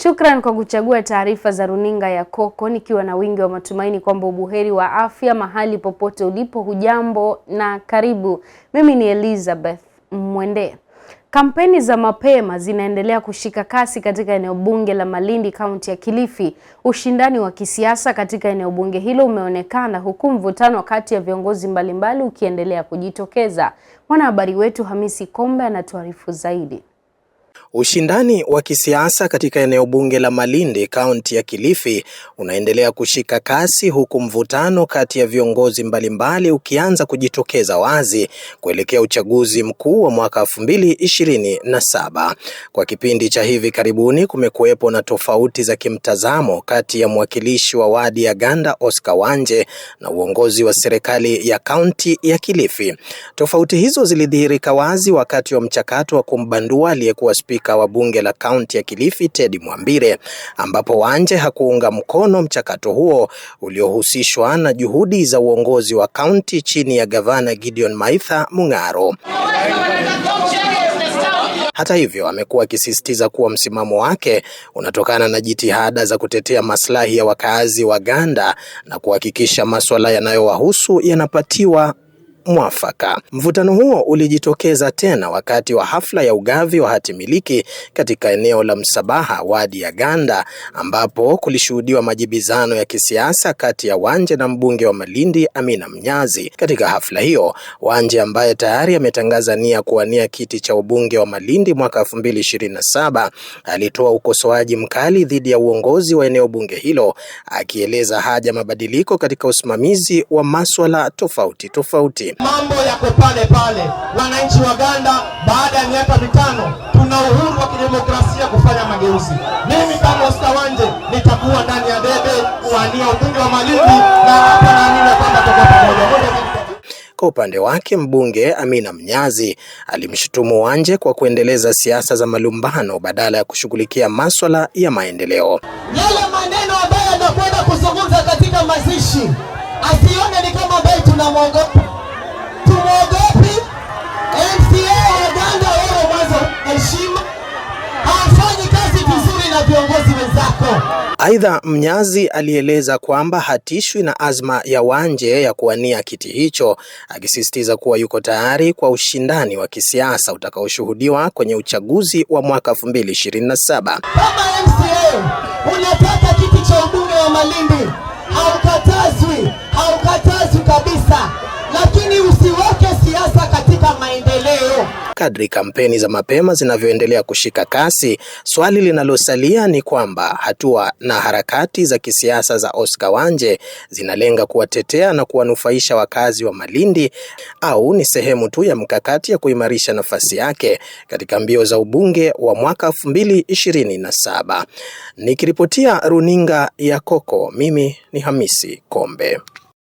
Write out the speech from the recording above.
Shukran kwa kuchagua taarifa za runinga ya Coco, nikiwa na wingi wa matumaini kwamba ubuheri wa afya mahali popote ulipo. Hujambo na karibu. Mimi ni Elizabeth Mwende. Kampeni za mapema zinaendelea kushika kasi katika eneo bunge la Malindi, kaunti ya Kilifi. Ushindani wa kisiasa katika eneo bunge hilo umeonekana, huku mvutano kati ya viongozi mbalimbali ukiendelea kujitokeza. Mwanahabari wetu Hamisi Kombe anatuarifu zaidi. Ushindani wa kisiasa katika eneo bunge la Malindi, kaunti ya Kilifi unaendelea kushika kasi, huku mvutano kati ya viongozi mbalimbali ukianza kujitokeza wazi kuelekea uchaguzi mkuu wa mwaka 2027. Kwa kipindi cha hivi karibuni kumekuwepo na tofauti za kimtazamo kati ya mwakilishi wa wadi ya Ganda Oscar Wanje na uongozi wa serikali ya kaunti ya Kilifi. Tofauti hizo zilidhihirika wazi wakati wa mchakato wa kumbandua aliyekuwa spika wa bunge la kaunti ya Kilifi Teddy Mwambire, ambapo Wanje hakuunga mkono mchakato huo uliohusishwa na juhudi za uongozi wa kaunti chini ya gavana Gideon Maitha Mung'aro. Hata hivyo, amekuwa akisisitiza kuwa msimamo wake unatokana na jitihada za kutetea maslahi ya wakazi wa Ganda na kuhakikisha masuala yanayowahusu yanapatiwa mwafaka. Mvutano huo ulijitokeza tena wakati wa hafla ya ugavi wa hati miliki katika eneo la Msabaha, wadi ya Ganda, ambapo kulishuhudiwa majibizano ya kisiasa kati ya Wanje na mbunge wa Malindi Amina Mnyazi. Katika hafla hiyo, Wanje ambaye tayari ametangaza nia kuwania kiti cha ubunge wa Malindi mwaka 2027 alitoa ukosoaji mkali dhidi ya uongozi wa eneo bunge hilo, akieleza haja mabadiliko katika usimamizi wa masuala tofauti. Mambo yako pale pale. Wananchi wa Ganda baada ya miaka 5 tuna uhuru wa kidemokrasia kufanya mageuzi. Mimi kama Oscar Wanje nitakuwa ndani ya debe kuwania ubunge wa Malindi, na hapa naamini kwamba tutakuwa pamoja. Kwa upande wake, mbunge Amina Mnyazi alimshutumu Wanje kwa kuendeleza siasa za malumbano badala ya kushughulikia masuala ya maendeleo. Yale maneno ambayo anakwenda kuzungumza katika mazishi, asione ni kama ambaye tunamwogopa. Tumogopi MCA wa Ganda, wewe mwanzo heshima, hafanyi kazi vizuri na viongozi wenzako. Aidha, Mnyazi alieleza kwamba hatishwi na azma ya Wanje ya kuwania kiti hicho, akisisitiza kuwa yuko tayari kwa ushindani wa kisiasa utakaoshuhudiwa kwenye uchaguzi wa mwaka 2027. Kama MCA unataka kiti cha ubunge wa Malindi, haukatazwi kabisa, lakini usiweke siasa katika maendeleo. Kadri kampeni za mapema zinavyoendelea kushika kasi, swali linalosalia ni kwamba hatua na harakati za kisiasa za Oscar Wanje zinalenga kuwatetea na kuwanufaisha wakazi wa Malindi, au ni sehemu tu ya mkakati ya kuimarisha nafasi yake katika mbio za ubunge wa mwaka 2027. Nikiripotia runinga ya Coco, mimi ni Hamisi Kombe.